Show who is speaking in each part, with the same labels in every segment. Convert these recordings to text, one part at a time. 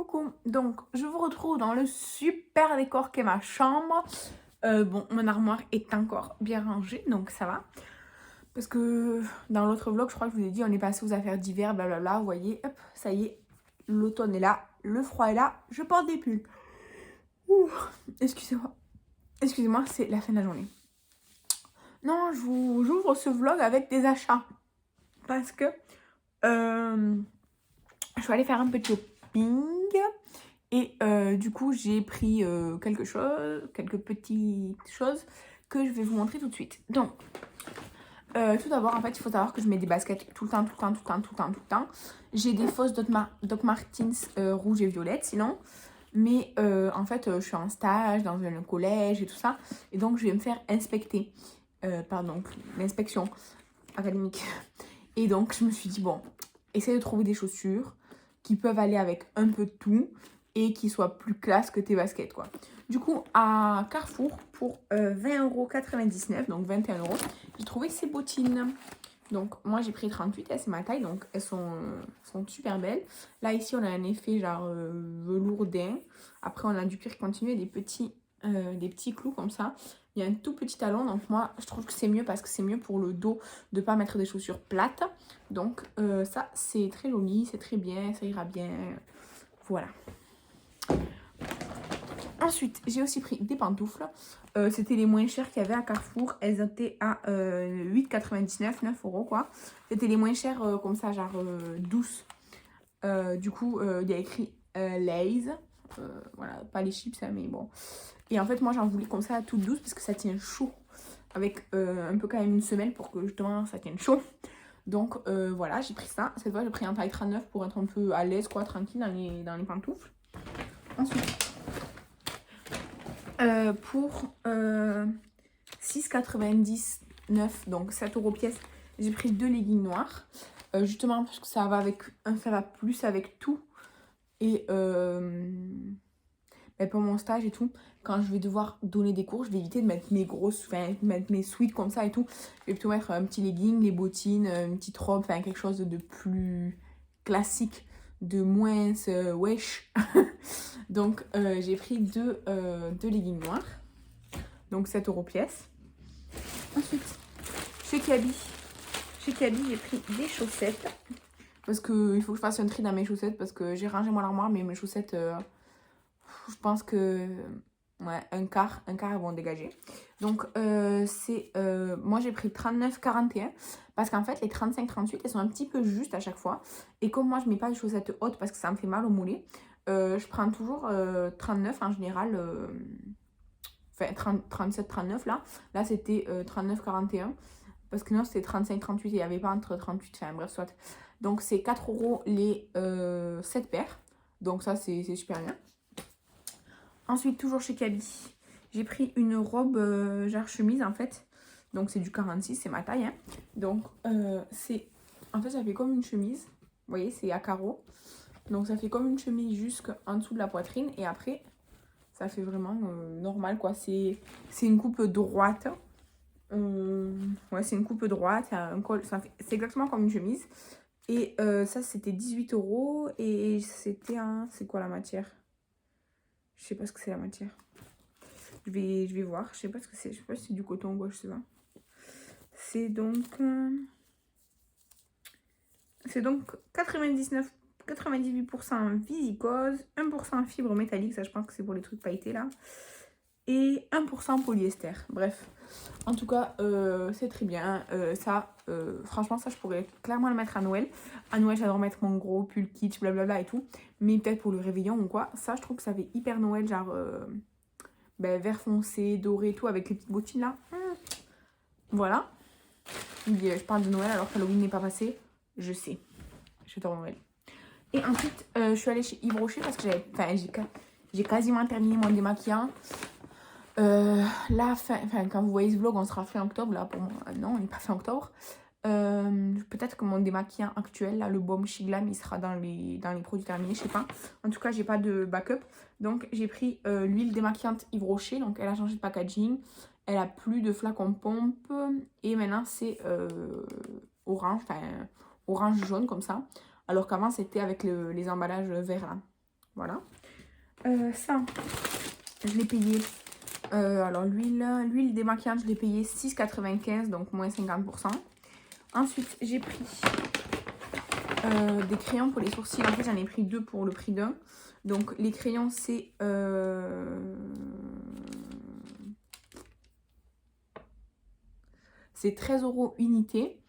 Speaker 1: Coucou, donc je vous retrouve dans le super décor qu'est ma chambre. Bon, mon armoire est encore bien rangée, donc ça va. Parce que dans l'autre vlog, je crois que je vous ai dit, on est passé aux affaires d'hiver, blablabla. Vous voyez, hop, ça y est, l'automne est là, le froid est là, je porte des pulls. Ouh, excusez-moi, excusez-moi, c'est la fin de la journée. Non, j'ouvre ce vlog avec des achats. Parce que je suis allée faire un petit shopping. Et du coup, j'ai pris quelques petites choses que je vais vous montrer tout de suite. Donc, tout d'abord, en fait, il faut savoir que je mets des baskets tout le temps, tout le temps, tout le temps, tout le temps, tout le temps. J'ai des fausses Doc Martens rouges et violettes, sinon. Mais en fait, je suis en stage dans un collège et tout ça. Et donc, je vais me faire inspecter. Pardon, l'inspection académique. Et donc, je me suis dit, bon, essaye de trouver des chaussures qui peuvent aller avec un peu de tout et qui soient plus classe que tes baskets, quoi. Du coup, à Carrefour, pour 20,99 €, donc 21 €, j'ai trouvé ces bottines. Donc, moi, j'ai pris 38, c'est ma taille, donc elles sont super belles. Là, ici, on a un effet genre velourdin. Après, on a du cuir continu et des petits clous comme ça. Il y a un tout petit talon, donc moi, je trouve que c'est mieux parce que c'est mieux pour le dos de ne pas mettre des chaussures plates. Donc, ça, c'est très joli, c'est très bien, ça ira bien. Voilà. Ensuite, j'ai aussi pris des pantoufles. C'était les moins chères qu'il y avait à Carrefour. Elles étaient à 8,99 €, 9 € quoi. C'était les moins chères comme ça, genre douces. Du coup, il y a écrit Lay's. Voilà, pas les chips, hein, mais bon. Et en fait, moi, j'en voulais comme ça, toute douce, parce que ça tient chaud. Avec un peu quand même une semelle pour que justement ça tienne chaud. Donc voilà, j'ai pris ça. Cette fois, j'ai pris un taille 39 pour être un peu à l'aise, quoi, tranquille dans les pantoufles. Ensuite, pour 6,99 €, donc 7 € pièce, j'ai pris 2 leggings noirs. Justement parce que ça va plus avec tout. Et pour mon stage et tout, quand je vais devoir donner des cours, je vais éviter de mettre mettre mes sweats comme ça et tout. Je vais plutôt mettre un petit legging, les bottines, une petite robe, enfin quelque chose de plus classique, de moins wesh. Donc j'ai pris deux leggings noirs, donc 7 € pièce. Ensuite, chez Kaby, j'ai pris des chaussettes. Parce qu'il faut que je fasse un tri dans mes chaussettes, parce que j'ai rangé mon armoire, mais mes chaussettes, je pense que ouais, un quart elles vont dégager. Donc moi j'ai pris 39,41 € parce qu'en fait les 35-38 elles sont un petit peu justes à chaque fois. Et comme moi je mets pas de chaussettes hautes parce que ça me fait mal au mollet, je prends toujours 39 en général. Enfin 37-39 là. Là c'était 39,41 € parce que non c'était 35-38 et il n'y avait pas entre 38, enfin bref soit. Donc c'est 4 € les 7 paires. Donc ça c'est super bien. Ensuite, toujours chez Kaby, j'ai pris une robe genre chemise en fait. Donc c'est du 46, c'est ma taille. Hein. Donc en fait ça fait comme une chemise. Vous voyez, c'est à carreaux. Donc ça fait comme une chemise jusqu'en dessous de la poitrine. Et après, ça fait vraiment normal quoi. C'est une coupe droite. Ouais, c'est une coupe droite. Un col, c'est exactement comme une chemise. Et ça c'était 18 € et c'était un... C'est quoi la matière? Je sais pas ce que c'est la matière. Je vais voir. Je sais pas ce que c'est. Je sais pas si c'est du coton ou quoi, je sais pas. C'est donc 98% viscose, 1% fibre métallique, ça je pense que c'est pour les trucs pailletés là. Et 1% polyester. Bref. En tout cas, c'est très bien. Franchement, ça je pourrais clairement le mettre à Noël. À Noël, j'adore mettre mon gros pull kitsch, blablabla et tout. Mais peut-être pour le réveillon ou quoi. Ça, je trouve que ça fait hyper Noël, genre vert foncé, doré et tout, avec les petites bottines là. Voilà. Je parle de Noël alors qu'Halloween n'est pas passé. Je sais. J'adore Noël. Et ensuite, je suis allée chez Yves Rocher parce que j'ai quasiment terminé mon démaquillant. Là, quand vous voyez ce vlog, on sera fin octobre. Là, pour moi, non, on n'est pas fin octobre. Peut-être que mon démaquillant actuel, là, le baume Chez Glam, il sera dans les produits terminés, je sais pas. En tout cas, j'ai pas de backup. Donc, j'ai pris l'huile démaquillante Yves Rocher. Donc, elle a changé de packaging. Elle a plus de flacon pompe. Et maintenant, c'est orange jaune comme ça. Alors qu'avant, c'était avec les emballages verts là. Voilà. Ça, je l'ai payé. Alors, l'huile démaquillante, je l'ai payé 6,95, donc moins 50%. Ensuite, j'ai pris des crayons pour les sourcils. En fait, j'en ai pris 2 pour le prix d'un. Donc, les crayons, c'est... c'est 13 € unité.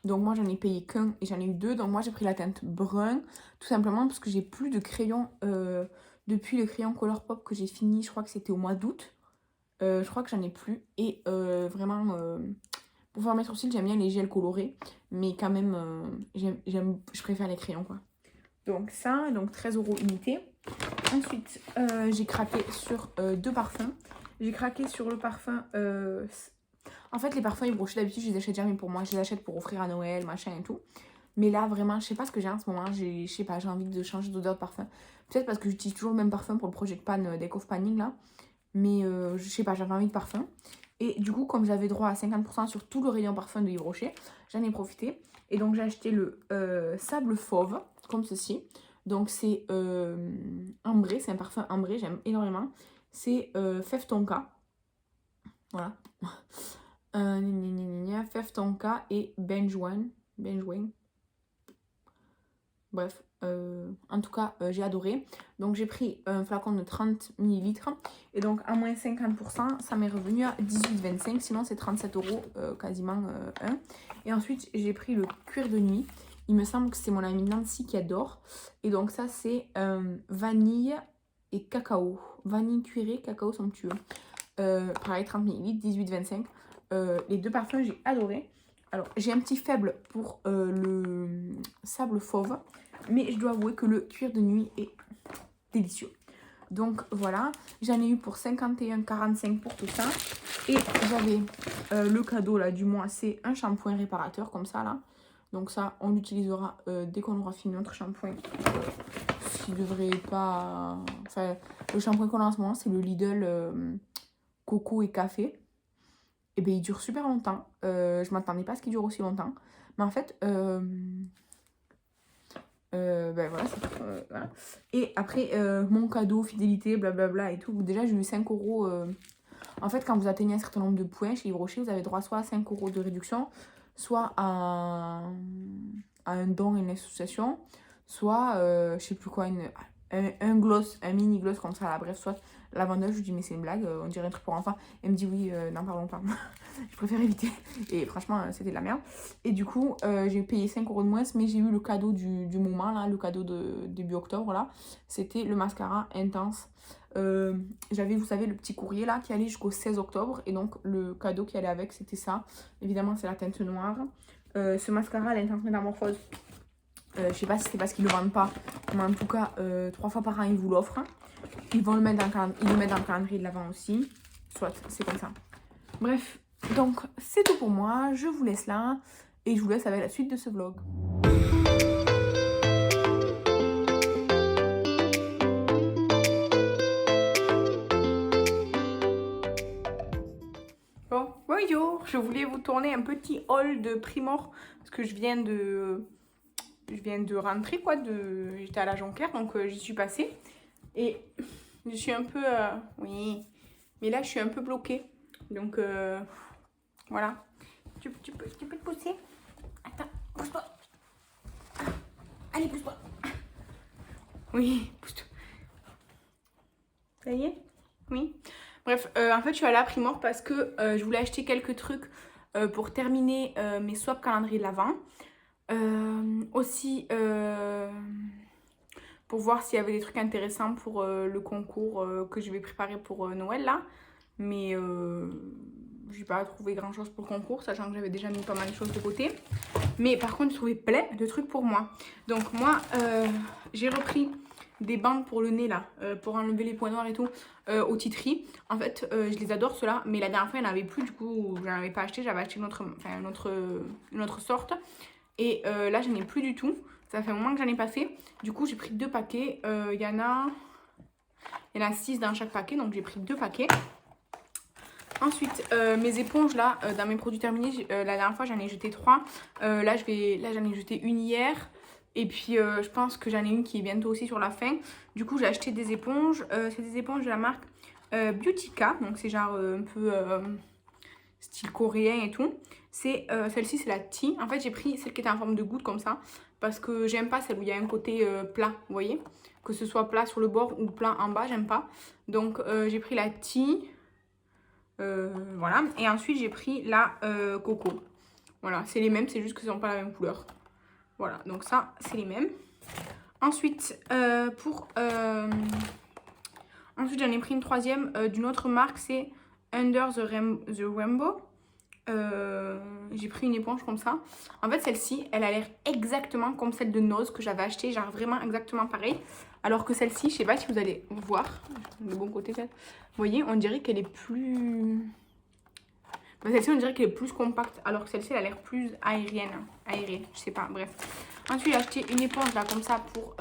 Speaker 1: Donc, moi, j'en ai payé qu'un et j'en ai eu 2. Donc, moi, j'ai pris la teinte brun. Tout simplement parce que j'ai plus de crayons depuis le crayon Colourpop que j'ai fini. Je crois que c'était au mois d'août. Je crois que j'en ai plus. Et vraiment, pour faire mes sourcils, j'aime bien les gels colorés. Mais quand même, je préfère les crayons, quoi. Donc ça, donc 13 € unité. Ensuite, j'ai craqué sur 2 parfums. J'ai craqué sur le parfum... En fait, les parfums Yves Rocher, d'habitude, je les achète jamais pour moi. Je les achète pour offrir à Noël, machin et tout. Mais là, vraiment, je sais pas ce que j'ai en ce moment. Je sais pas, j'ai envie de changer d'odeur de parfum. Peut-être parce que j'utilise toujours le même parfum pour le Project Pan Deck of Panning, là. Mais je sais pas, j'avais envie de parfum. Et du coup, comme j'avais droit à 50% sur tout le rayon parfum de Yves Rocher, j'en ai profité. Et donc, j'ai acheté le sable fauve, comme ceci. Donc, c'est ambré, c'est un parfum ambré, j'aime énormément. C'est Fève Tonka. Voilà. Fève Tonka et Benjoin. Bref, en tout cas, j'ai adoré. Donc, j'ai pris un flacon de 30 ml. Et donc, à moins 50%, ça m'est revenu à 18,25. Sinon, c'est 37 € quasiment un. Et ensuite, j'ai pris le cuir de nuit. Il me semble que c'est mon amie Nancy qui adore. Et donc, ça, c'est vanille et cacao. Vanille cuirée, cacao somptueux. Pareil, 30 ml, 18,25. Les deux parfums, j'ai adoré. Alors, j'ai un petit faible pour le sable fauve. Mais je dois avouer que le cuir de nuit est délicieux. Donc, voilà. J'en ai eu pour 51,45 pour tout ça. Et j'avais le cadeau là du mois. C'est un shampoing réparateur comme ça là. Donc ça, on l'utilisera dès qu'on aura fini notre shampoing. Ce qui devrait pas... Enfin, le shampoing qu'on a en ce moment, c'est le Lidl coco et café. Et bien, il dure super longtemps. Je m'attendais pas à ce qu'il dure aussi longtemps. Mais en fait, ben voilà, voilà. Et après, mon cadeau, fidélité, blablabla et tout. Déjà, j'ai eu 5 €. En fait, quand vous atteignez un certain nombre de points chez Yves Rocher, vous avez droit soit à 5 € de réduction, soit à un don à une association, soit, je sais plus quoi, un gloss, un mini gloss comme ça, là. Bref, soit la vendeuse, je lui dis, mais c'est une blague, on dirait un truc pour enfants. Elle me dit, oui, n'en parlons pas. Je préfère éviter. Et franchement, c'était de la merde. Et du coup, j'ai payé 5 € de moins, mais j'ai eu le cadeau du moment, là, le cadeau de début octobre, là. C'était le mascara Intense. J'avais, vous savez, le petit courrier, là, qui allait jusqu'au 16 octobre. Et donc, le cadeau qui allait avec, c'était ça. Évidemment, c'est la teinte noire. Ce mascara, l'Intense Métamorphose. Je sais pas si c'est parce qu'ils le vendent pas, mais en tout cas, 3 fois par an, ils vous l'offrent. Ils vont le mettre dans le calendrier de l'avant aussi. Soit, c'est comme ça. Bref, donc c'est tout pour moi. Je vous laisse là et je vous laisse avec la suite de ce vlog. Bon, bonjour. Je voulais vous tourner un petit haul de Primor parce que je viens de rentrer quoi. J'étais à la Jonquière, donc j'y suis passée. Et je suis un peu... oui, mais là, je suis un peu bloquée. Donc, voilà. Tu peux te pousser? Attends, pousse-toi. Allez, pousse-toi. Oui, pousse-toi. Ça y est? Oui. Bref, en fait, je suis allée à Primor parce que je voulais acheter quelques trucs pour terminer mes swaps calendrier de l'Avent. Aussi... pour voir s'il y avait des trucs intéressants pour le concours que je vais préparer pour Noël là. Mais j'ai pas trouvé grand chose pour le concours, sachant que j'avais déjà mis pas mal de choses de côté. Mais par contre, j'ai trouvé plein de trucs pour moi. Donc moi, j'ai repris des bandes pour le nez là, pour enlever les points noirs et tout, au Titri. En fait, je les adore ceux-là, mais la dernière fois, il n'y en avait plus, du coup, je n'en avais pas acheté. J'avais acheté une autre sorte. Et là, j'en ai plus du tout. Ça fait un moment que j'en ai pas fait. Du coup, j'ai pris 2 paquets. Il y en a 6 dans chaque paquet. Donc, j'ai pris 2 paquets. Ensuite, mes éponges, là, dans mes produits terminés, la dernière fois, j'en ai jeté 3. Là, j'en ai jeté une hier. Et puis je pense que j'en ai une qui est bientôt aussi sur la fin. Du coup j'ai acheté des éponges. C'est des éponges de la marque Beautica. Donc c'est genre un peu style coréen et tout. C'est celle-ci, c'est la Tea. En fait j'ai pris celle qui était en forme de goutte comme ça. Parce que j'aime pas celle où il y a un côté plat, vous voyez. Que ce soit plat sur le bord ou plat en bas, j'aime pas. Donc j'ai pris la Tea. Voilà. Et ensuite j'ai pris la Coco. Voilà, c'est les mêmes, c'est juste que ce sont pas la même couleur. Voilà, donc ça, c'est les mêmes. Ensuite, ensuite j'en ai pris une troisième d'une autre marque, c'est Under the Rainbow. J'ai pris une éponge comme ça. En fait, celle-ci, elle a l'air exactement comme celle de Nose que j'avais acheté, genre vraiment exactement pareil. Alors que celle-ci, je sais pas si vous allez voir, le bon côté, vous voyez, on dirait qu'elle est plus... Celle-ci, on dirait qu'elle est plus compacte, alors que celle-ci, elle a l'air plus aérienne, aérée, je sais pas, bref. Ensuite, j'ai acheté une éponge là, comme ça, pour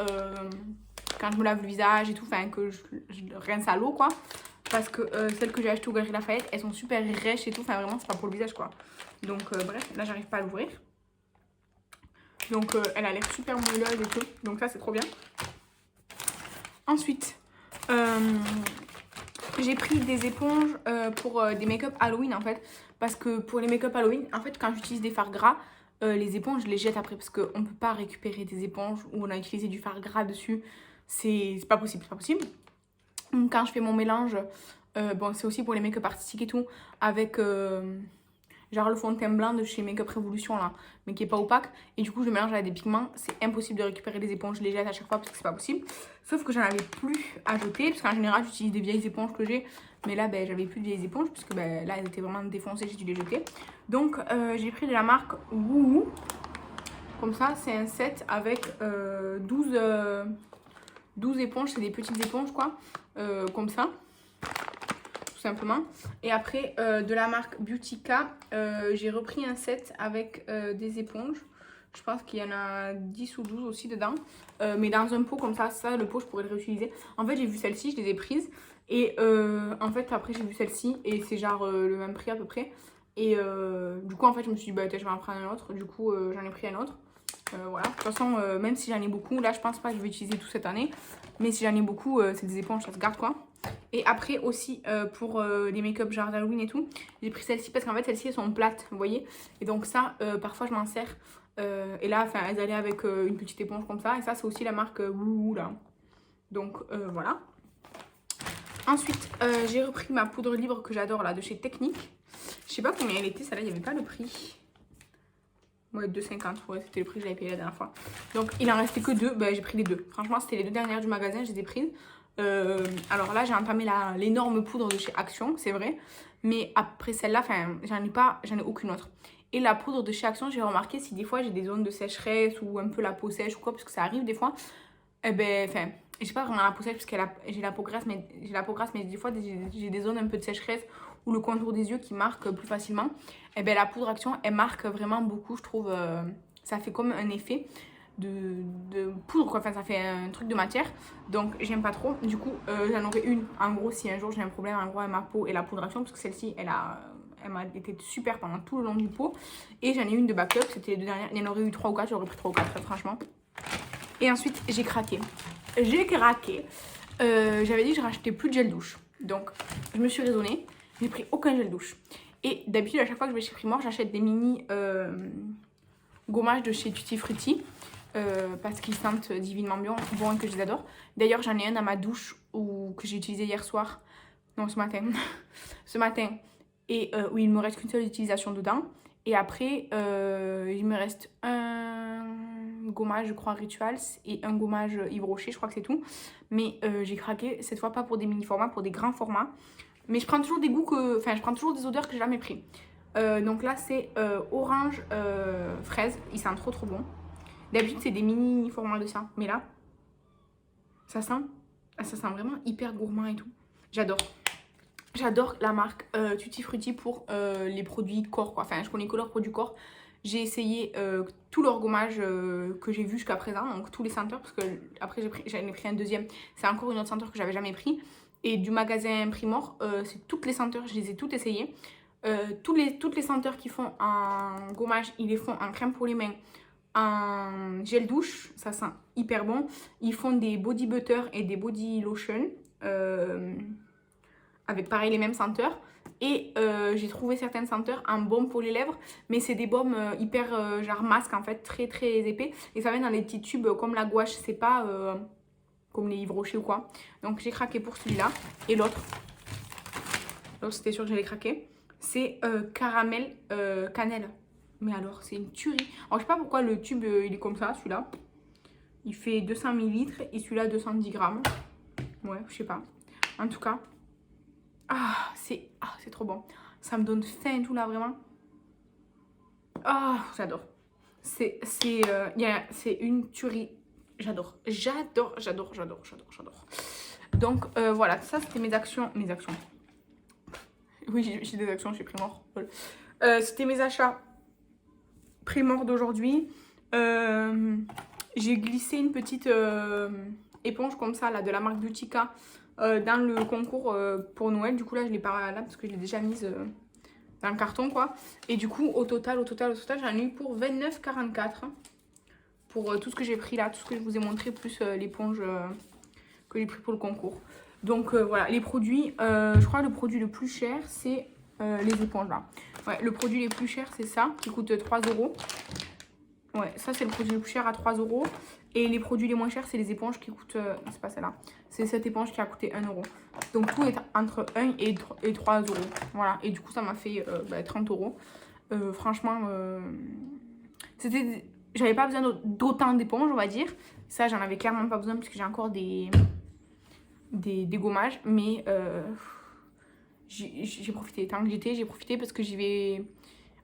Speaker 1: quand je me lave le visage et tout, enfin, que je rince à l'eau, quoi. Parce que celles que j'ai achetées au Galeries Lafayette, elles sont super rêches et tout, enfin, vraiment, c'est pas pour le visage, quoi. Donc, bref, là, j'arrive pas à l'ouvrir. Donc, elle a l'air super moelleuse et tout, donc ça, c'est trop bien. Ensuite, j'ai pris des éponges pour des make-up Halloween, en fait. Parce que pour les make-up Halloween, en fait, quand j'utilise des fards gras, les éponges, je les jette après. Parce qu'on ne peut pas récupérer des éponges où on a utilisé du fard gras dessus. C'est pas possible, c'est pas possible. Donc, quand je fais mon mélange, bon, c'est aussi pour les make-up artistiques et tout, avec genre le fond de teint blanc de chez Make Up Revolution, là, mais qui est pas opaque. Et du coup, je le mélange avec des pigments. C'est impossible de récupérer les éponges, je les jette à chaque fois parce que c'est pas possible. Sauf que j'en avais plus à jeter, parce qu'en général, j'utilise des vieilles éponges que j'ai. Mais là, ben, j'avais plus de vieilles éponges, parce que ben, là, elles étaient vraiment défoncées, j'ai dû les jeter. Donc, j'ai pris de la marque Woohoo. Comme ça, c'est un set avec 12 éponges. C'est des petites éponges, quoi. Comme ça. Tout simplement. Et après, de la marque Beautica, j'ai repris un set avec des éponges. Je pense qu'il y en a 10 ou 12 aussi dedans. Mais dans un pot comme ça, le pot, je pourrais le réutiliser. En fait, j'ai vu celle-ci, je les ai prises. Et en fait, après, j'ai vu celle-ci. Et c'est genre le même prix à peu près. Et du coup, en fait, je me suis dit, bah, je vais en prendre un autre. Du coup, j'en ai pris un autre. Voilà. De toute façon, même si j'en ai beaucoup, là, je pense pas que je vais utiliser tout cette année. Mais si j'en ai beaucoup, c'est des éponges, ça se garde, quoi. Et après aussi pour les make-up genre d'Halloween et tout, j'ai pris celle-ci parce qu'en fait celles-ci elles sont plates, vous voyez. Et donc ça, parfois je m'en sers. Et là, enfin elles allaient avec une petite éponge comme ça. Et ça c'est aussi la marque Wouhou là. Donc voilà. Ensuite, j'ai repris ma poudre libre que j'adore là de chez Technique. Je sais pas combien elle était, celle-là, il n'y avait pas le prix. Ouais, 2,50, ouais, c'était le prix que j'avais payé la dernière fois. Donc il en restait que deux, ben, j'ai pris les deux. Franchement, c'était les deux dernières du magasin, je les ai prises. Alors là, j'ai entamé l'énorme poudre de chez Action, c'est vrai. Mais après celle-là, j'en ai aucune autre. Et la poudre de chez Action, j'ai remarqué si des fois j'ai des zones de sécheresse ou un peu la peau sèche ou quoi, parce que ça arrive des fois. Eh ben, enfin, j'ai pas vraiment la peau sèche parce que j'ai la peau grasse, mais des fois j'ai des zones un peu de sécheresse ou le contour des yeux qui marque plus facilement. Et ben la poudre Action, elle marque vraiment beaucoup, je trouve. Ça fait comme un effet de poudre, quoi. Enfin, ça fait un truc de matière. Donc, j'aime pas trop. Du coup, j'en aurai une. En gros, si un jour j'ai un problème en gros avec ma peau et la poudre Action, parce que celle-ci, elle m'a été super pendant tout le long du pot. Et j'en ai une de backup, c'était les deux dernières. Il y en aurait eu 3 ou 4, j'aurais pris 3 ou 4, franchement. Et ensuite, j'ai craqué. J'avais dit que je rachetais plus de gel douche. Donc, je me suis raisonnée. J'ai pris aucun gel douche. Et d'habitude, à chaque fois que je vais chez Primor, j'achète des mini gommages de chez Tutti Frutti. Parce qu'ils sentent divinement bon et que je les adore. D'ailleurs, j'en ai un dans ma douche que j'ai utilisé hier soir. Non, ce matin. Ce matin. Et où il me reste qu'une seule utilisation dedans. Et après, il me reste un gommage, je crois, Rituals et un gommage Yves Rocher, je crois que c'est tout. Mais j'ai craqué cette fois pas pour des mini formats, pour des grands formats. Mais je prends toujours des goûts je prends toujours des odeurs que j'ai jamais pris. Donc là, c'est orange fraise. Il sent trop bon. D'habitude, c'est des mini formats de ça. Mais là, ça sent vraiment hyper gourmand et tout. J'adore. J'adore la marque Tutti Frutti pour les produits corps, quoi. Enfin, je connais que leurs produits corps. J'ai essayé tous leurs gommages que j'ai vus jusqu'à présent, donc tous les senteurs, parce que après j'en ai pris un deuxième. C'est encore une autre senteur que j'avais jamais pris. Et du magasin Primor, c'est toutes les senteurs, je les ai toutes essayées. Toutes les senteurs qu'ils font en gommage, ils les font en crème pour les mains,
Speaker 2: en gel douche, ça sent hyper bon. Ils font des body butter et des body lotion avec pareil les mêmes senteurs. Et j'ai trouvé certaines senteurs en baume pour les lèvres, mais c'est des baumes hyper genre masque en fait, très très épais. Et ça vient dans des petits tubes comme la gouache, c'est pas comme les Yves Rocher ou quoi. Donc j'ai craqué pour celui-là. Et l'autre c'était sûr que j'allais craquer, c'est caramel cannelle. Mais alors c'est une tuerie. Alors je sais pas pourquoi le tube il est comme ça, celui-là. Il fait 200 ml et celui-là 210 grammes. Ouais, je sais pas. En tout cas, c'est trop bon. Ça me donne faim et tout là, vraiment. J'adore. C'est une tuerie. J'adore. Donc voilà, ça c'était mes actions. Oui, j'ai des actions chez Primor. C'était mes achats Primor d'aujourd'hui. J'ai glissé une petite éponge comme ça là, de la marque Beautica dans le concours pour Noël. Du coup là je l'ai pas là parce que je l'ai déjà mise dans le carton quoi. Et du coup au total j'en ai eu pour 29,44 pour tout ce que j'ai pris là, tout ce que je vous ai montré, plus l'éponge que j'ai pris pour le concours. Donc voilà, les produits, je crois que le produit le plus cher c'est les éponges là. Ouais, le produit le plus cher c'est ça qui coûte 3 €. Ouais, ça c'est le produit le plus cher à 3 €. Et les produits les moins chers, c'est les éponges qui coûtent... c'est pas celle-là. C'est cette éponge qui a coûté 1 €. Donc tout est entre 1 et 3 €. Voilà. Et du coup, ça m'a fait 30 €. Franchement, j'avais pas besoin d'autant d'éponges, on va dire. Ça, j'en avais clairement pas besoin parce que j'ai encore des gommages. Mais j'ai profité. Tant que j'étais, j'ai profité parce que j'y vais...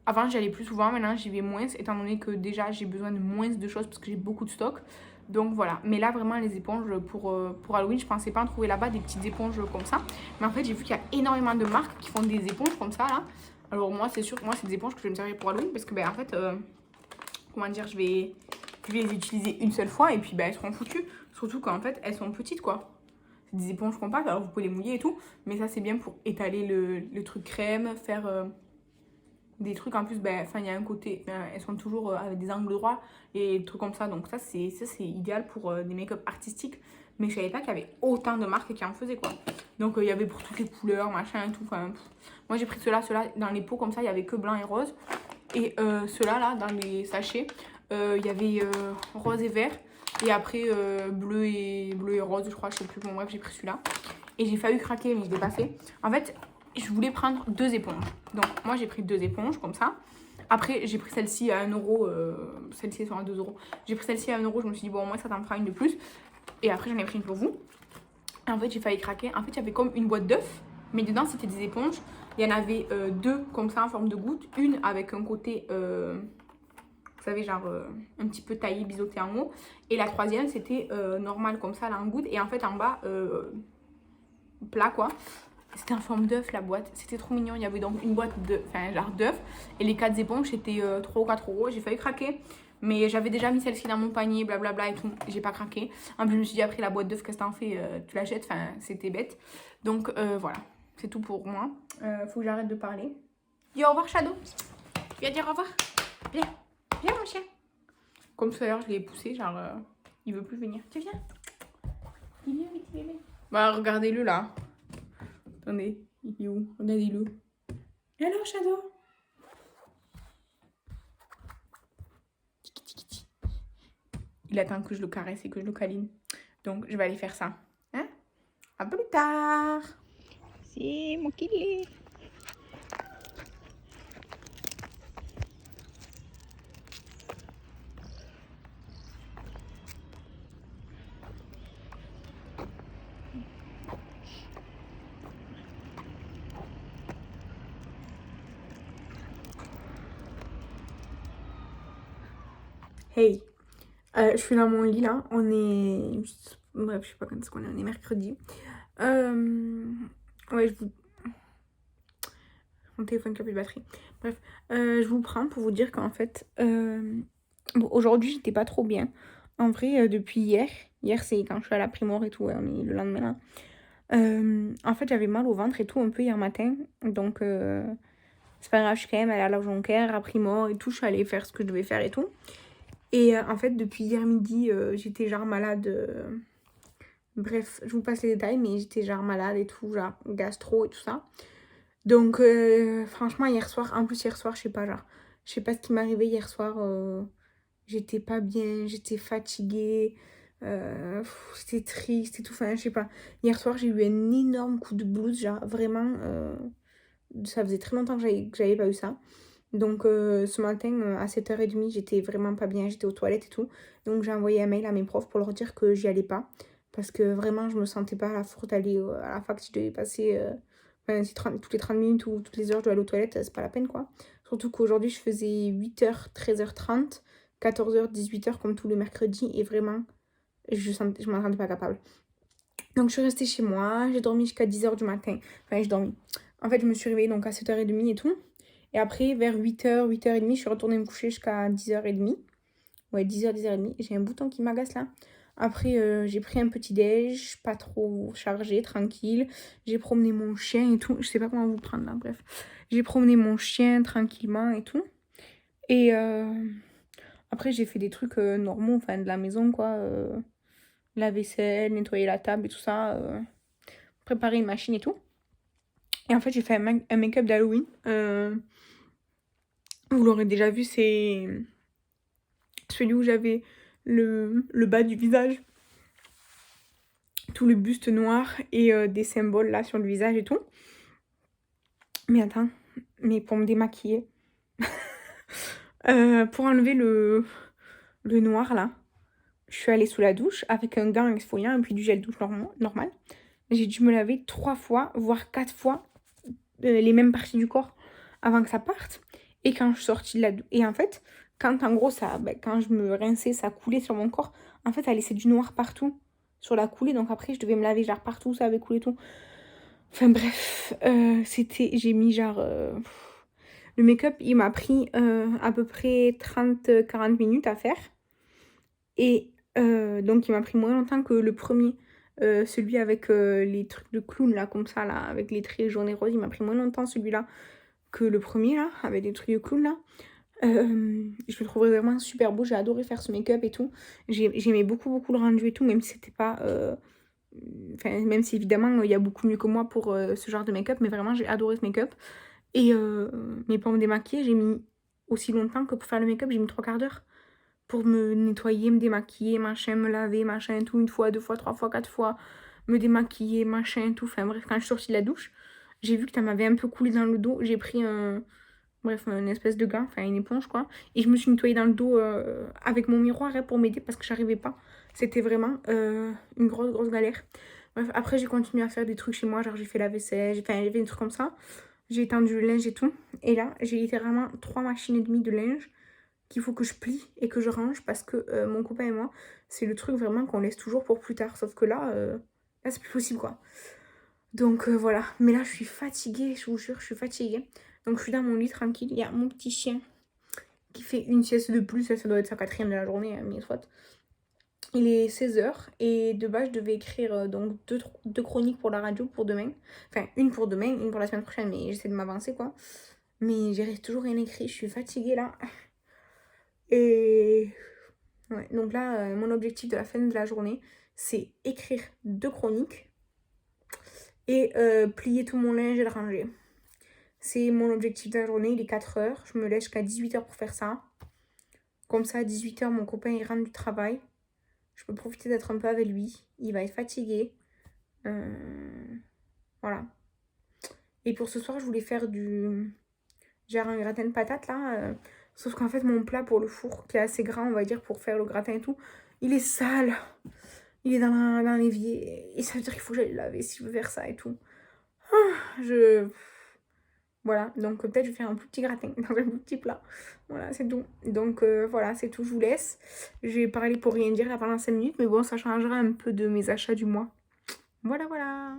Speaker 2: Avant, j'y allais plus souvent, maintenant j'y vais moins, étant donné que déjà j'ai besoin de moins de choses parce que j'ai beaucoup de stock. Donc voilà, mais là vraiment les éponges pour Halloween, je pensais pas en trouver là-bas des petites éponges comme ça. Mais en fait, j'ai vu qu'il y a énormément de marques qui font des éponges comme ça là. Alors moi, c'est sûr que moi, c'est des éponges que je vais me servir pour Halloween parce que ben en fait, comment dire, je vais les utiliser une seule fois et puis ben elles seront foutues. Surtout qu'en fait, elles sont petites quoi. C'est des éponges compactes, alors vous pouvez les mouiller et tout. Mais ça, c'est bien pour étaler le truc crème, faire... des trucs en plus, il y a un côté, elles sont toujours avec des angles droits et des trucs comme ça, donc ça c'est idéal pour des make-up artistiques, mais je savais pas qu'il y avait autant de marques qui en faisaient quoi. Donc il y avait pour toutes les couleurs, machin et tout, moi j'ai pris ceux-là dans les pots comme ça, il y avait que blanc et rose, et ceux-là là dans les sachets, il y avait rose et vert, et après bleu et rose je crois, je sais plus, bon bref j'ai pris celui-là, et j'ai failli craquer mais je l'ai pas fait. En fait, je voulais prendre 2 éponges. Donc, moi, j'ai pris 2 éponges, comme ça. Après, j'ai pris celle-ci à 1 €. Celle-ci, elles sont à 2 €. J'ai pris celle-ci à 1 €. Je me suis dit, bon, au moins, ça t'en fera une de plus. Et après, j'en ai pris une pour vous. Et en fait, j'ai failli craquer. En fait, il y avait comme une boîte d'œufs. Mais dedans, c'était des éponges. Il y en avait 2 comme ça, en forme de goutte. Une avec un côté, vous savez, genre un petit peu taillé, biseauté en haut. Et la troisième, c'était normal comme ça, là, en goutte. Et en fait, en bas, plat, quoi. C'était en forme d'œuf la boîte, c'était trop mignon. Il y avait donc une boîte d'œufs et les 4 éponges c'était 3 ou 4 €. J'ai failli craquer, mais j'avais déjà mis celle-ci dans mon panier, blablabla et tout. J'ai pas craqué. En plus, je me suis dit après la boîte d'œufs, qu'est-ce que t'en fais, tu l'achètes, c'était bête. Donc voilà, c'est tout pour moi. Faut que j'arrête de parler. Dis au revoir, Shadow. Viens dire au revoir. Viens, viens mon chien. Comme tout à l'heure, je l'ai poussé, genre il veut plus venir. Tu viens. Il vient, vite, bébé. Bah regardez-le là. Attendez, il est où? Regardez-le. Et alors, Shadow? Il attend que je le caresse et que je le câline. Donc, je vais aller faire ça. Hein? À plus tard. C'est mon kili. Hey, je suis dans mon lit là, on est... Bref, je sais pas quand est-ce qu'on est, on est mercredi. Ouais, mon téléphone qui a plus de batterie. Bref, je vous prends pour vous dire qu'en fait, bon, aujourd'hui j'étais pas trop bien. En vrai, depuis hier c'est quand je suis à la Primor et tout, ouais, on est le lendemain là. En fait, j'avais mal au ventre et tout un peu hier matin, donc c'est pas grave, je suis quand même allée à la Jonquère, à Primor et tout, je suis allée faire ce que je devais faire et tout. Et en fait, depuis hier midi, j'étais genre malade. Bref, je vous passe les détails, mais j'étais genre malade et tout, genre gastro et tout ça. Donc, franchement, hier soir, en plus, hier soir, je sais pas, genre, je sais pas ce qui m'est arrivé hier soir. J'étais pas bien, j'étais fatiguée, j'étais triste et tout, enfin, je sais pas. Hier soir, j'ai eu un énorme coup de blues, genre, vraiment, ça faisait très longtemps que j'avais pas eu ça. Donc, ce matin, à 7h30, j'étais vraiment pas bien, j'étais aux toilettes et tout. Donc, j'ai envoyé un mail à mes profs pour leur dire que j'y allais pas. Parce que vraiment, je me sentais pas à la force d'aller à la fac si je devais passer. Enfin, si toutes les 30 minutes ou toutes les heures, je dois aller aux toilettes, c'est pas la peine, quoi. Surtout qu'aujourd'hui, je faisais 8h, 13h30, 14h, 18h, comme tous les mercredis. Et vraiment, je m'en sentais pas capable. Donc, je suis restée chez moi. J'ai dormi jusqu'à 10h du matin. Enfin, j'ai dormi. En fait, je me suis réveillée donc à 7h30 et tout. Et après, vers 8h, 8h30, je suis retournée me coucher jusqu'à 10h30. Ouais, 10h, 10h30. J'ai un bouton qui m'agace là. Après, j'ai pris un petit déj, pas trop chargé, tranquille. J'ai promené mon chien et tout. Je sais pas comment vous prendre là, bref. J'ai promené mon chien tranquillement et tout. Et après, j'ai fait des trucs normaux, enfin de la maison quoi. La vaisselle, nettoyer la table et tout ça. Préparer une machine et tout. Et en fait, j'ai fait un make-up d'Halloween. Vous l'aurez déjà vu, c'est celui où j'avais le bas du visage, tout le buste noir et des symboles là sur le visage et tout. Mais attends, mais pour me démaquiller, pour enlever le noir là, je suis allée sous la douche avec un gant exfoliant et puis du gel douche normal. J'ai dû me laver 3 fois, voire 4 fois les mêmes parties du corps avant que ça parte. Et quand je suis sortie de la douche, et en fait, quand en gros quand je me rinçais, ça coulait sur mon corps, en fait, ça laissait du noir partout sur la coulée. Donc après, je devais me laver genre partout, ça avait coulé tout. Enfin bref, j'ai mis genre... le make-up, il m'a pris à peu près 30-40 minutes à faire. Et donc, il m'a pris moins longtemps que le premier. Celui avec les trucs de clown, là, comme ça, là, avec les traits jaunes et roses. Il m'a pris moins longtemps, celui-là, que le premier, là, avec les trucs de clown, là. Je le trouvais vraiment super beau. J'ai adoré faire ce make-up et tout. J'aimais beaucoup, beaucoup le rendu et tout, même si c'était pas... Enfin, même si évidemment, il y a beaucoup mieux que moi pour ce genre de make-up. Mais vraiment, j'ai adoré ce make-up. Mais pour me démaquiller, j'ai mis aussi longtemps que pour faire le make-up. J'ai mis 3 quarts d'heure pour me nettoyer, me démaquiller, machin, me laver, machin, tout, 1 fois, 2 fois, 3 fois, 4 fois, me démaquiller, machin, tout. Enfin bref, quand je suis sortie de la douche, j'ai vu que ça m'avait un peu coulé dans le dos. J'ai pris une espèce de gant, enfin une éponge quoi. Et je me suis nettoyée dans le dos avec mon miroir pour m'aider parce que j'arrivais pas. C'était vraiment une grosse, grosse galère. Bref, après j'ai continué à faire des trucs chez moi, genre j'ai fait la vaisselle, j'ai fait des trucs comme ça. J'ai étendu le linge et tout. Et là, j'ai littéralement 3 machines et demie de linge qu'il faut que je plie et que je range parce que mon copain et moi, c'est le truc vraiment qu'on laisse toujours pour plus tard. Sauf que là c'est plus possible quoi. Donc voilà. Mais là, je suis fatiguée, je vous jure, je suis fatiguée. Donc je suis dans mon lit tranquille. Il y a mon petit chien qui fait une sieste de plus. Ça doit être sa 4e de la journée, mais soit. Il est 16h et de base, je devais écrire donc deux chroniques pour la radio pour demain. Enfin, une pour demain, une pour la semaine prochaine, mais j'essaie de m'avancer quoi. Mais j'ai toujours rien écrit, je suis fatiguée là. Et ouais, donc là, mon objectif de la fin de la journée, c'est écrire 2 chroniques et plier tout mon linge et le ranger. C'est mon objectif de la journée, il est 4h. Je me laisse jusqu'à 18h pour faire ça. Comme ça, à 18h, mon copain il rentre du travail. Je peux profiter d'être un peu avec lui. Il va être fatigué. Voilà. Et pour ce soir, je voulais faire genre un gratin de patates là. Sauf qu'en fait, mon plat pour le four, qui est assez grand, on va dire, pour faire le gratin et tout, il est sale. Il est dans l'évier. Et ça veut dire qu'il faut que j'aille le laver si je veux faire ça et tout. Voilà, donc peut-être je vais faire un plus petit gratin dans un plus petit plat. Voilà, c'est tout. Donc voilà, c'est tout, je vous laisse. J'ai parlé pour rien dire là pendant 5 minutes, mais bon, ça changera un peu de mes achats du mois. Voilà, voilà.